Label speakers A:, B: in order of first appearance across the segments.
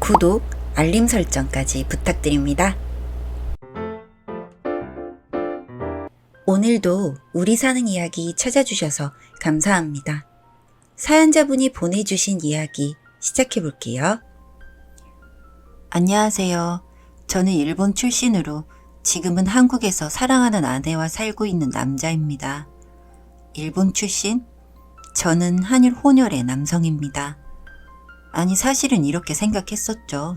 A: 구독, 알림 설정까지 부탁드립니다. 오늘도 우리 사는 이야기 찾아주셔서 감사합니다. 사연자분이 보내주신 이야기 시작해볼게요. 안녕하세요. 저는 일본 출신으로 지금은 한국에서 사랑하는 아내와 살고 있는 남자입니다. 일본 출신? 저는 한일 혼혈의 남성입니다. 아니, 사실은 이렇게 생각했었죠.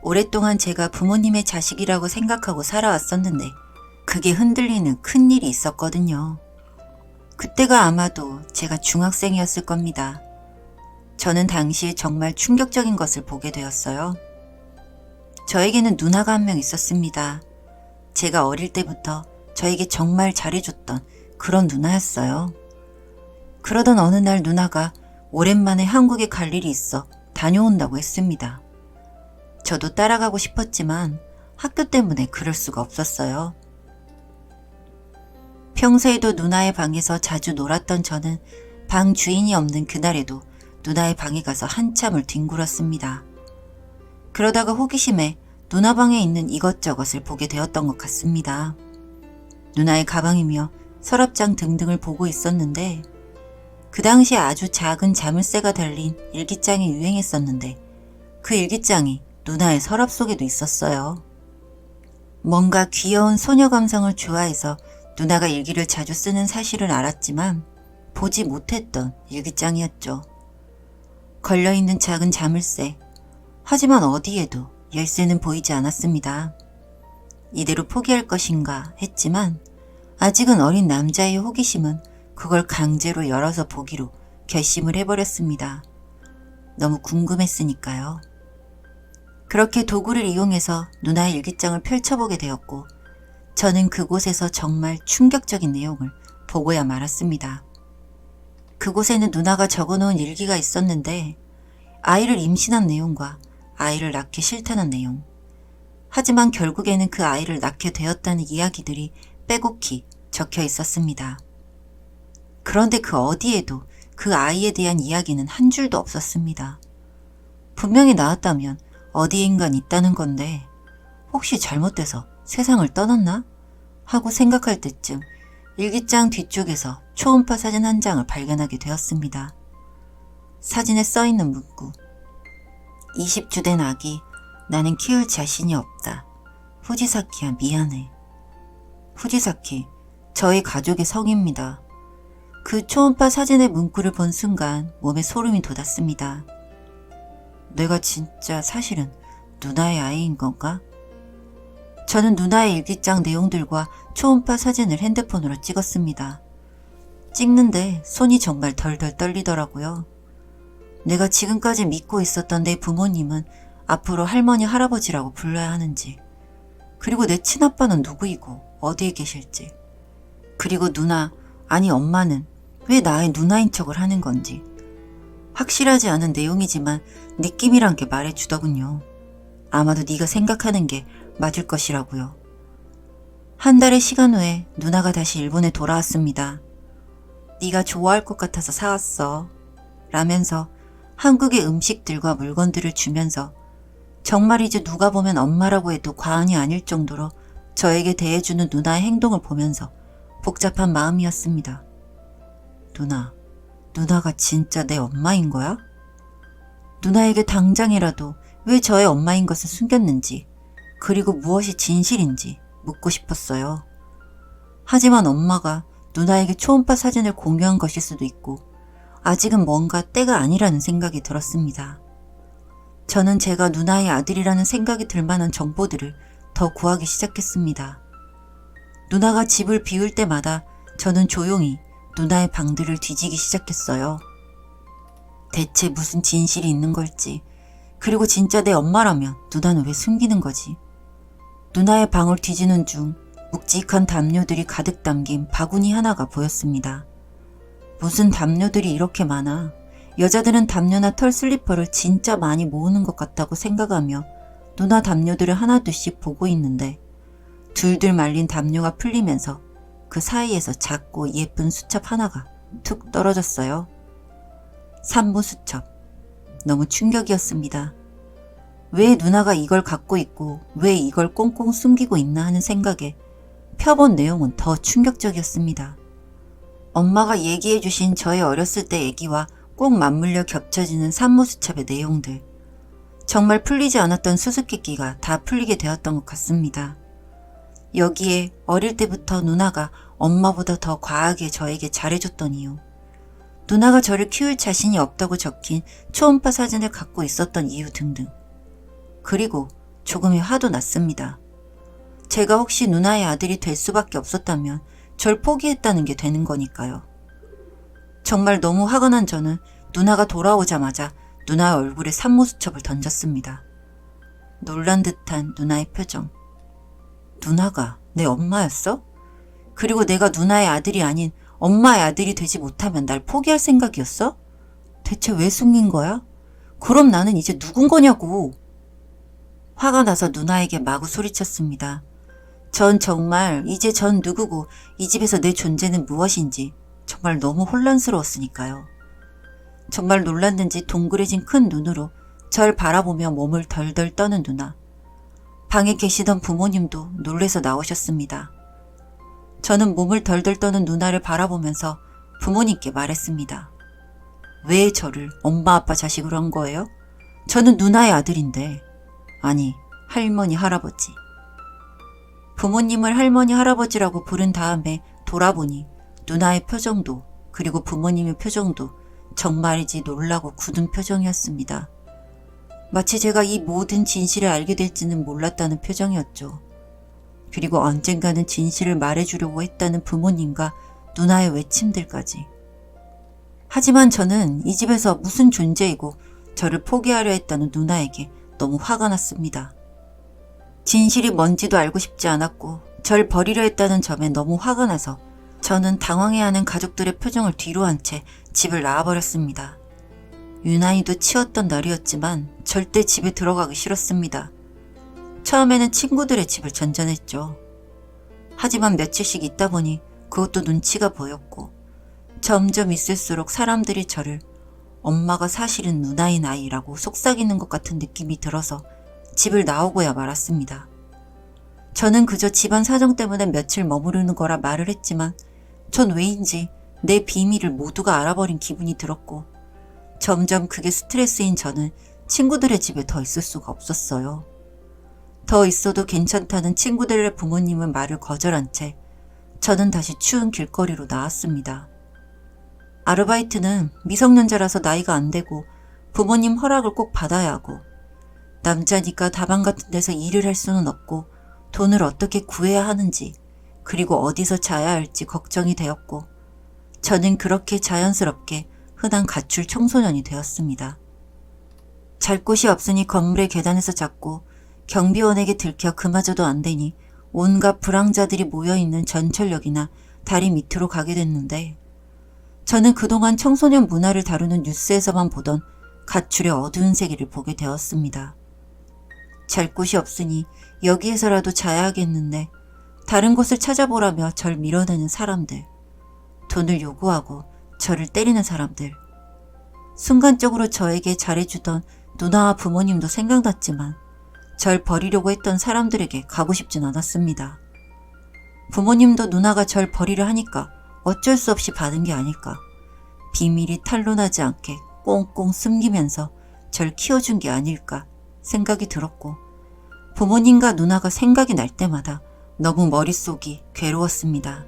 A: 오랫동안 제가 부모님의 자식이라고 생각하고 살아왔었는데 그게 흔들리는 큰일이 있었거든요. 그때가 아마도 제가 중학생이었을 겁니다. 저는 당시에 정말 충격적인 것을 보게 되었어요. 저에게는 누나가 한 명 있었습니다. 제가 어릴 때부터 저에게 정말 잘해줬던 그런 누나였어요. 그러던 어느 날 누나가 오랜만에 한국에 갈 일이 있어 다녀온다고 했습니다. 저도 따라가고 싶었지만 학교 때문에 그럴 수가 없었어요. 평소에도 누나의 방에서 자주 놀았던 저는 방 주인이 없는 그날에도 누나의 방에 가서 한참을 뒹굴었습니다. 그러다가 호기심에 누나 방에 있는 이것저것을 보게 되었던 것 같습니다. 누나의 가방이며 서랍장 등등을 보고 있었는데 그 당시에 아주 작은 자물쇠가 달린 일기장이 유행했었는데 그 일기장이 누나의 서랍 속에도 있었어요. 뭔가 귀여운 소녀 감성을 좋아해서 누나가 일기를 자주 쓰는 사실을 알았지만 보지 못했던 일기장이었죠. 걸려있는 작은 자물쇠. 하지만 어디에도 열쇠는 보이지 않았습니다. 이대로 포기할 것인가 했지만 아직은 어린 남자의 호기심은 그걸 강제로 열어서 보기로 결심을 해버렸습니다. 너무 궁금했으니까요. 그렇게 도구를 이용해서 누나의 일기장을 펼쳐보게 되었고 저는 그곳에서 정말 충격적인 내용을 보고야 말았습니다. 그곳에는 누나가 적어놓은 일기가 있었는데 아이를 임신한 내용과 아이를 낳기 싫다는 내용. 하지만 결국에는 그 아이를 낳게 되었다는 이야기들이 빼곡히 적혀 있었습니다. 그런데 그 어디에도 그 아이에 대한 이야기는 한 줄도 없었습니다. 분명히 나왔다면 어디인간 있다는 건데 혹시 잘못돼서 세상을 떠났나? 하고 생각할 때쯤 일기장 뒤쪽에서 초음파 사진 한 장을 발견하게 되었습니다. 사진에 써있는 문구. 20주 된 아기, 나는 키울 자신이 없다. 후지사키야, 미안해. 후지사키, 저희 가족의 성입니다. 그 초음파 사진의 문구를 본 순간 몸에 소름이 돋았습니다. 내가 진짜 사실은 누나의 아이인 건가? 저는 누나의 일기장 내용들과 초음파 사진을 핸드폰으로 찍었습니다. 찍는데 손이 정말 덜덜 떨리더라고요. 내가 지금까지 믿고 있었던 내 부모님은 앞으로 할머니, 할아버지라고 불러야 하는지, 그리고 내 친아빠는 누구이고 어디에 계실지, 그리고 누나, 아니 엄마는 왜 나의 누나인 척을 하는 건지 확실하지 않은 내용이지만 느낌이란 게 말해주더군요. 아마도 네가 생각하는 게 맞을 것이라고요. 한 달의 시간 후에 누나가 다시 일본에 돌아왔습니다. 네가 좋아할 것 같아서 사왔어. 라면서 한국의 음식들과 물건들을 주면서 정말 이제 누가 보면 엄마라고 해도 과언이 아닐 정도로 저에게 대해주는 누나의 행동을 보면서 복잡한 마음이었습니다. 누나가 진짜 내 엄마인 거야? 누나에게 당장이라도 왜 저의 엄마인 것을 숨겼는지, 그리고 무엇이 진실인지 묻고 싶었어요. 하지만 엄마가 누나에게 초음파 사진을 공유한 것일 수도 있고 아직은 뭔가 때가 아니라는 생각이 들었습니다. 저는 제가 누나의 아들이라는 생각이 들 만한 정보들을 더 구하기 시작했습니다. 누나가 집을 비울 때마다 저는 조용히 누나의 방들을 뒤지기 시작했어요. 대체 무슨 진실이 있는 걸지, 그리고 진짜 내 엄마라면 누나는 왜 숨기는 거지? 누나의 방을 뒤지는 중 묵직한 담요들이 가득 담긴 바구니 하나가 보였습니다. 무슨 담요들이 이렇게 많아? 여자들은 담요나 털 슬리퍼를 진짜 많이 모으는 것 같다고 생각하며 누나 담요들을 하나둘씩 보고 있는데 둘둘 말린 담요가 풀리면서 그 사이에서 작고 예쁜 수첩 하나가 툭 떨어졌어요. 산모 수첩. 너무 충격이었습니다. 왜 누나가 이걸 갖고 있고 왜 이걸 꽁꽁 숨기고 있나 하는 생각에 펴본 내용은 더 충격적이었습니다. 엄마가 얘기해 주신 저의 어렸을 때 얘기와 꼭 맞물려 겹쳐지는 산모수첩의 내용들. 정말 풀리지 않았던 수수께끼가 다 풀리게 되었던 것 같습니다. 여기에 어릴 때부터 누나가 엄마보다 더 과하게 저에게 잘해줬던 이유, 누나가 저를 키울 자신이 없다고 적힌 초음파 사진을 갖고 있었던 이유 등등. 그리고 조금의 화도 났습니다. 제가 혹시 누나의 아들이 될 수밖에 없었다면 절 포기했다는 게 되는 거니까요. 정말 너무 화가 난 저는 누나가 돌아오자마자 누나의 얼굴에 산모수첩을 던졌습니다. 놀란 듯한 누나의 표정. 누나가 내 엄마였어? 그리고 내가 누나의 아들이 아닌 엄마의 아들이 되지 못하면 날 포기할 생각이었어? 대체 왜 숨긴 거야? 그럼 나는 이제 누군 거냐고. 화가 나서 누나에게 마구 소리쳤습니다. 전 정말 이제 전 누구고 이 집에서 내 존재는 무엇인지 정말 너무 혼란스러웠으니까요. 정말 놀랐는지 동그래진 큰 눈으로 절 바라보며 몸을 덜덜 떠는 누나. 방에 계시던 부모님도 놀래서 나오셨습니다. 저는 몸을 덜덜 떠는 누나를 바라보면서 부모님께 말했습니다. 왜 저를 엄마 아빠 자식으로 한 거예요? 저는 누나의 아들인데. 아니, 할머니 할아버지. 부모님을 할머니 할아버지라고 부른 다음에 돌아보니 누나의 표정도 그리고 부모님의 표정도 정말이지 놀라고 굳은 표정이었습니다. 마치 제가 이 모든 진실을 알게 될지는 몰랐다는 표정이었죠. 그리고 언젠가는 진실을 말해주려고 했다는 부모님과 누나의 외침들까지. 하지만 저는 이 집에서 무슨 존재이고 저를 포기하려 했다는 누나에게 너무 화가 났습니다. 진실이 뭔지도 알고 싶지 않았고 절 버리려 했다는 점에 너무 화가 나서 저는 당황해하는 가족들의 표정을 뒤로 한 채 집을 나와버렸습니다. 유난히도 치웠던 날이었지만 절대 집에 들어가기 싫었습니다. 처음에는 친구들의 집을 전전했죠. 하지만 며칠씩 있다 보니 그것도 눈치가 보였고 점점 있을수록 사람들이 저를 엄마가 사실은 누나인 아이라고 속삭이는 것 같은 느낌이 들어서 집을 나오고야 말았습니다. 저는 그저 집안 사정 때문에 며칠 머무르는 거라 말을 했지만 전 왜인지 내 비밀을 모두가 알아버린 기분이 들었고 점점 그게 스트레스인 저는 친구들의 집에 더 있을 수가 없었어요. 더 있어도 괜찮다는 친구들의 부모님은 말을 거절한 채 저는 다시 추운 길거리로 나왔습니다. 아르바이트는 미성년자라서 나이가 안 되고 부모님 허락을 꼭 받아야 하고 남자니까 다방 같은 데서 일을 할 수는 없고 돈을 어떻게 구해야 하는지 그리고 어디서 자야 할지 걱정이 되었고 저는 그렇게 자연스럽게 흔한 가출 청소년이 되었습니다. 잘 곳이 없으니 건물의 계단에서 잤고 경비원에게 들켜 그마저도 안 되니 온갖 불황자들이 모여있는 전철역이나 다리 밑으로 가게 됐는데 저는 그동안 청소년 문화를 다루는 뉴스에서만 보던 가출의 어두운 세계를 보게 되었습니다. 잘 곳이 없으니 여기에서라도 자야 하겠는데 다른 곳을 찾아보라며 절 밀어내는 사람들, 돈을 요구하고 저를 때리는 사람들, 순간적으로 저에게 잘해주던 누나와 부모님도 생각났지만 절 버리려고 했던 사람들에게 가고 싶진 않았습니다. 부모님도 누나가 절 버리려 하니까 어쩔 수 없이 받은 게 아닐까. 비밀이 탄로나지 않게 꽁꽁 숨기면서 절 키워준 게 아닐까 생각이 들었고 부모님과 누나가 생각이 날 때마다 너무 머릿속이 괴로웠습니다.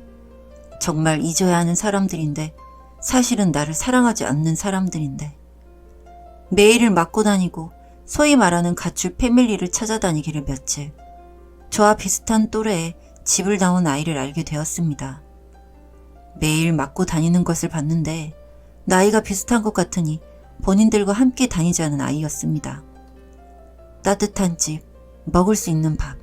A: 정말 잊어야 하는 사람들인데 사실은 나를 사랑하지 않는 사람들인데 매일을 맞고 다니고 소위 말하는 가출 패밀리를 찾아다니기를 며칠 저와 비슷한 또래의 집을 나온 아이를 알게 되었습니다. 매일 맞고 다니는 것을 봤는데 나이가 비슷한 것 같으니 본인들과 함께 다니지 않은 아이였습니다. 따뜻한 집, 먹을 수 있는 밥,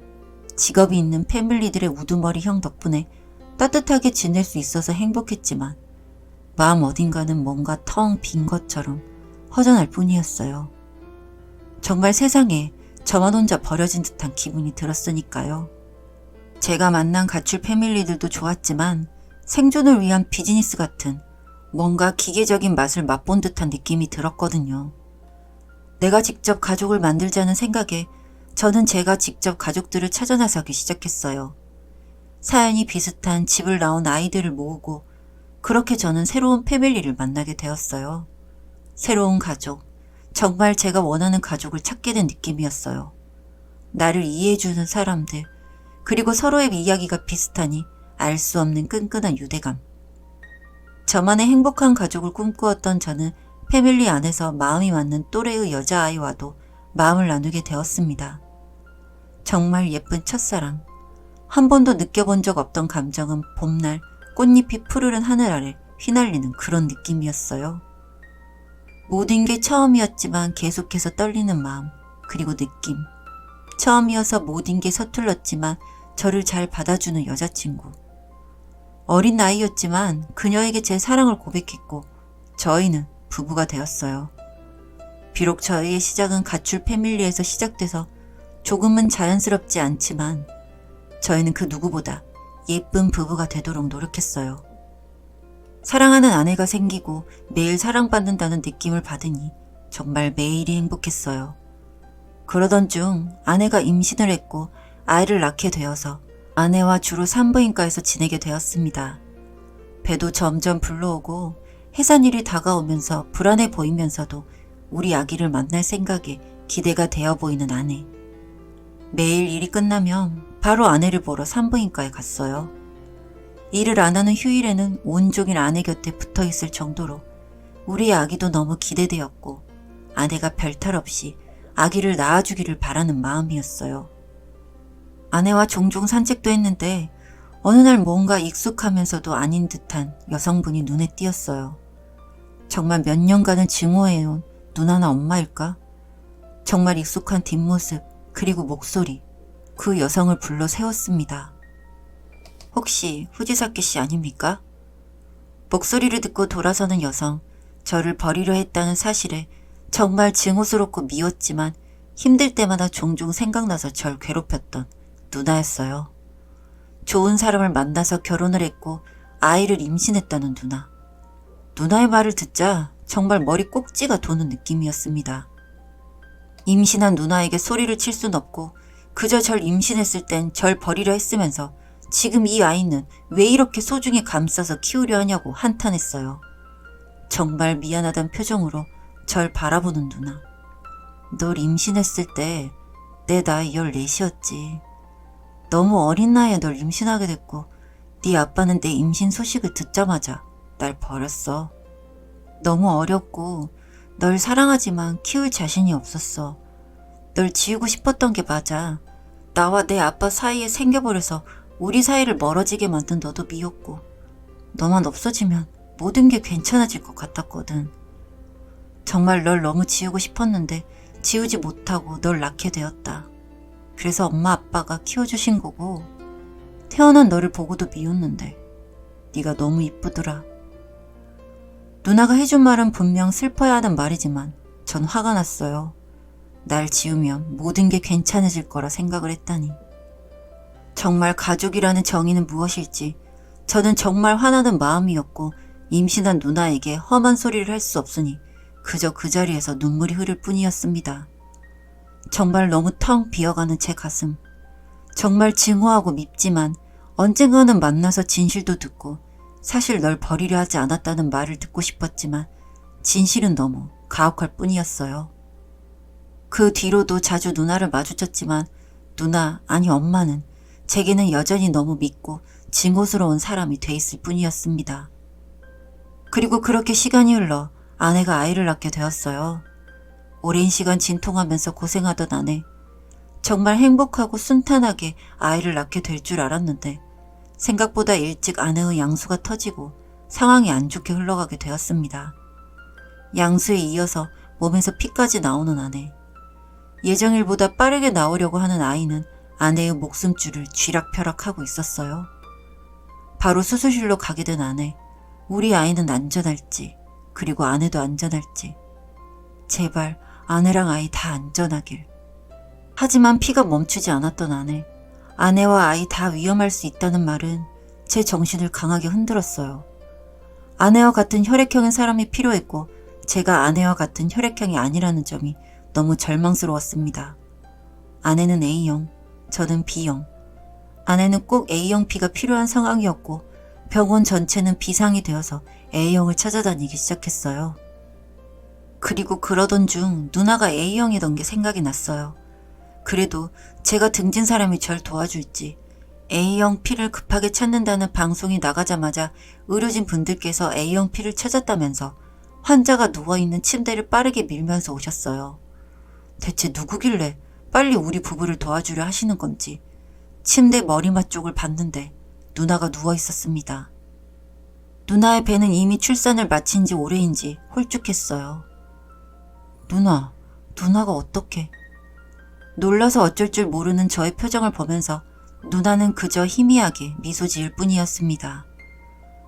A: 직업이 있는 패밀리들의 우두머리 형 덕분에 따뜻하게 지낼 수 있어서 행복했지만 마음 어딘가는 뭔가 텅 빈 것처럼 허전할 뿐이었어요. 정말 세상에 저만 혼자 버려진 듯한 기분이 들었으니까요. 제가 만난 가출 패밀리들도 좋았지만 생존을 위한 비즈니스 같은 뭔가 기계적인 맛을 맛본 듯한 느낌이 들었거든요. 내가 직접 가족을 만들자는 생각에 저는 제가 직접 가족들을 찾아 나서기 시작했어요. 사연이 비슷한 집을 나온 아이들을 모으고 그렇게 저는 새로운 패밀리를 만나게 되었어요. 새로운 가족, 정말 제가 원하는 가족을 찾게 된 느낌이었어요. 나를 이해해주는 사람들, 그리고 서로의 이야기가 비슷하니 알 수 없는 끈끈한 유대감. 저만의 행복한 가족을 꿈꾸었던 저는 패밀리 안에서 마음이 맞는 또래의 여자아이와도 마음을 나누게 되었습니다. 정말 예쁜 첫사랑. 한 번도 느껴본 적 없던 감정은 봄날 꽃잎이 푸르른 하늘 아래 휘날리는 그런 느낌이었어요. 모든 게 처음이었지만 계속해서 떨리는 마음, 그리고 느낌. 처음이어서 모든 게 서툴렀지만 저를 잘 받아주는 여자친구. 어린 나이였지만 그녀에게 제 사랑을 고백했고 저희는 부부가 되었어요. 비록 저희의 시작은 가출 패밀리에서 시작돼서 조금은 자연스럽지 않지만 저희는 그 누구보다 예쁜 부부가 되도록 노력했어요. 사랑하는 아내가 생기고 매일 사랑받는다는 느낌을 받으니 정말 매일이 행복했어요. 그러던 중 아내가 임신을 했고 아이를 낳게 되어서 아내와 주로 산부인과에서 지내게 되었습니다. 배도 점점 불러오고 해산일이 다가오면서 불안해 보이면서도 우리 아기를 만날 생각에 기대가 되어 보이는 아내. 매일 일이 끝나면 바로 아내를 보러 산부인과에 갔어요. 일을 안 하는 휴일에는 온종일 아내 곁에 붙어 있을 정도로 우리 아기도 너무 기대되었고 아내가 별탈 없이 아기를 낳아주기를 바라는 마음이었어요. 아내와 종종 산책도 했는데 어느 날 뭔가 익숙하면서도 아닌 듯한 여성분이 눈에 띄었어요. 정말 몇 년간을 증오해온 누나나 엄마일까? 정말 익숙한 뒷모습 그리고 목소리, 그 여성을 불러 세웠습니다. 혹시 후지사키 씨 아닙니까? 목소리를 듣고 돌아서는 여성, 저를 버리려 했다는 사실에 정말 증오스럽고 미웠지만 힘들 때마다 종종 생각나서 절 괴롭혔던 누나였어요. 좋은 사람을 만나서 결혼을 했고 아이를 임신했다는 누나. 누나의 말을 듣자 정말 머리 꼭지가 도는 느낌이었습니다. 임신한 누나에게 소리를 칠 순 없고 그저 절 임신했을 땐 절 버리려 했으면서 지금 이 아이는 왜 이렇게 소중히 감싸서 키우려 하냐고 한탄했어요. 정말 미안하단 표정으로 절 바라보는 누나. 널 임신했을 때 내 나이 14이었지. 너무 어린 나이에 널 임신하게 됐고 네 아빠는 내 임신 소식을 듣자마자 날 버렸어. 너무 어렸고 널 사랑하지만 키울 자신이 없었어. 널 지우고 싶었던 게 맞아. 나와 내 아빠 사이에 생겨버려서 우리 사이를 멀어지게 만든 너도 미웠고 너만 없어지면 모든 게 괜찮아질 것 같았거든. 정말 널 너무 지우고 싶었는데 지우지 못하고 널 낳게 되었다. 그래서 엄마 아빠가 키워주신 거고 태어난 너를 보고도 미웠는데 네가 너무 이쁘더라. 누나가 해준 말은 분명 슬퍼야 하는 말이지만 전 화가 났어요. 날 지우면 모든 게 괜찮아질 거라 생각을 했다니. 정말 가족이라는 정의는 무엇일지 저는 정말 화나는 마음이었고 임신한 누나에게 험한 소리를 할 수 없으니 그저 그 자리에서 눈물이 흐를 뿐이었습니다. 정말 너무 텅 비어가는 제 가슴. 정말 증오하고 밉지만 언젠가는 만나서 진실도 듣고 사실 널 버리려 하지 않았다는 말을 듣고 싶었지만 진실은 너무 가혹할 뿐이었어요. 그 뒤로도 자주 누나를 마주쳤지만 누나, 아니 엄마는 제게는 여전히 너무 밉고 증오스러운 사람이 돼 있을 뿐이었습니다. 그리고 그렇게 시간이 흘러 아내가 아이를 낳게 되었어요. 오랜 시간 진통하면서 고생하던 아내. 정말 행복하고 순탄하게 아이를 낳게 될 줄 알았는데 생각보다 일찍 아내의 양수가 터지고 상황이 안 좋게 흘러가게 되었습니다. 양수에 이어서 몸에서 피까지 나오는 아내. 예정일보다 빠르게 나오려고 하는 아이는 아내의 목숨줄을 쥐락펴락하고 있었어요. 바로 수술실로 가게 된 아내. 우리 아이는 안전할지, 그리고 아내도 안전할지. 제발 아내랑 아이 다 안전하길. 하지만 피가 멈추지 않았던 아내. 아내와 아이 다 위험할 수 있다는 말은 제 정신을 강하게 흔들었어요. 아내와 같은 혈액형의 사람이 필요했고 제가 아내와 같은 혈액형이 아니라는 점이 너무 절망스러웠습니다. 아내는 A형, 저는 B형. 아내는 꼭 A형 피가 필요한 상황이었고 병원 전체는 B상이 되어서 A형을 찾아다니기 시작했어요. 그리고 그러던 중 누나가 A형이던 게 생각이 났어요. 그래도 제가 등진 사람이 절 도와줄지 A형 피를 급하게 찾는다는 방송이 나가자마자 의료진 분들께서 A형 피를 찾았다면서 환자가 누워있는 침대를 빠르게 밀면서 오셨어요. 대체 누구길래 빨리 우리 부부를 도와주려 하시는 건지 침대 머리맡 쪽을 봤는데 누나가 누워있었습니다. 누나의 배는 이미 출산을 마친 지 오래인지 홀쭉했어요. 누나가 어떻게? 놀라서 어쩔 줄 모르는 저의 표정을 보면서 누나는 그저 희미하게 미소 지을 뿐이었습니다.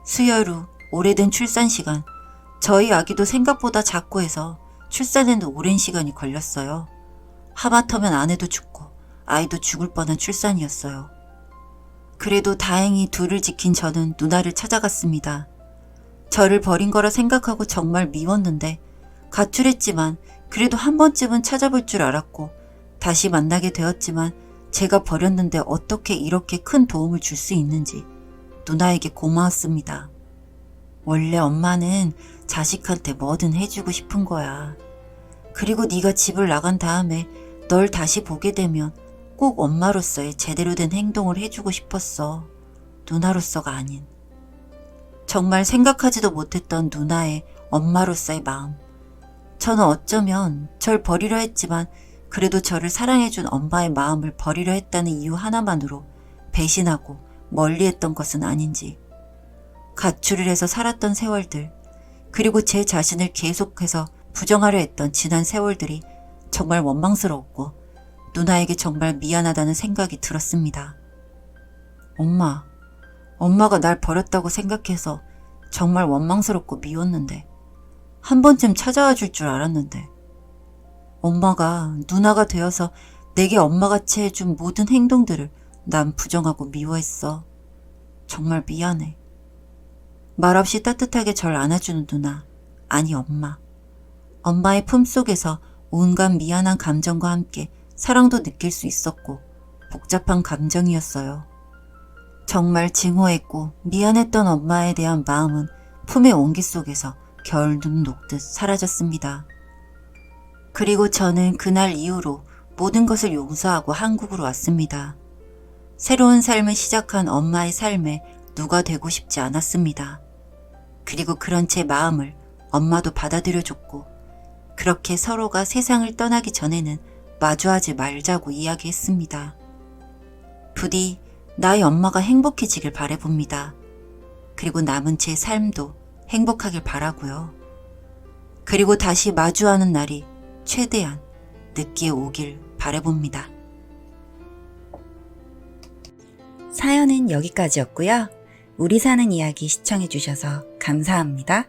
A: 수혈 후 오래된 출산 시간, 저희 아기도 생각보다 작고 해서 출산에는 오랜 시간이 걸렸어요. 하마터면 아내도 죽고 아이도 죽을 뻔한 출산이었어요. 그래도 다행히 둘을 지킨 저는 누나를 찾아갔습니다. 저를 버린 거라 생각하고 정말 미웠는데 가출했지만 그래도 한 번쯤은 찾아볼 줄 알았고 다시 만나게 되었지만 제가 버렸는데 어떻게 이렇게 큰 도움을 줄 수 있는지 누나에게 고마웠습니다. 원래 엄마는 자식한테 뭐든 해주고 싶은 거야. 그리고 네가 집을 나간 다음에 널 다시 보게 되면 꼭 엄마로서의 제대로 된 행동을 해주고 싶었어. 누나로서가 아닌. 정말 생각하지도 못했던 누나의 엄마로서의 마음. 저는 어쩌면 절 버리려 했지만 그래도 저를 사랑해준 엄마의 마음을 버리려 했다는 이유 하나만으로 배신하고 멀리했던 것은 아닌지. 가출을 해서 살았던 세월들, 그리고 제 자신을 계속해서 부정하려 했던 지난 세월들이 정말 원망스러웠고 누나에게 정말 미안하다는 생각이 들었습니다. 엄마가 날 버렸다고 생각해서 정말 원망스럽고 미웠는데 한 번쯤 찾아와 줄 줄 알았는데 엄마가 누나가 되어서 내게 엄마같이 해준 모든 행동들을 난 부정하고 미워했어. 정말 미안해. 말없이 따뜻하게 절 안아주는 누나, 아니 엄마. 엄마의 품속에서 온갖 미안한 감정과 함께 사랑도 느낄 수 있었고 복잡한 감정이었어요. 정말 증오했고 미안했던 엄마에 대한 마음은 품의 온기 속에서 겨울눈 녹듯 사라졌습니다. 그리고 저는 그날 이후로 모든 것을 용서하고 한국으로 왔습니다. 새로운 삶을 시작한 엄마의 삶에 누가 되고 싶지 않았습니다. 그리고 그런 제 마음을 엄마도 받아들여줬고 그렇게 서로가 세상을 떠나기 전에는 마주하지 말자고 이야기했습니다. 부디 나의 엄마가 행복해지길 바라봅니다. 그리고 남은 제 삶도 행복하길 바라고요. 그리고 다시 마주하는 날이 최대한 늦게 오길 바라봅니다.
B: 사연은 여기까지였고요. 우리 사는 이야기 시청해주셔서 감사합니다.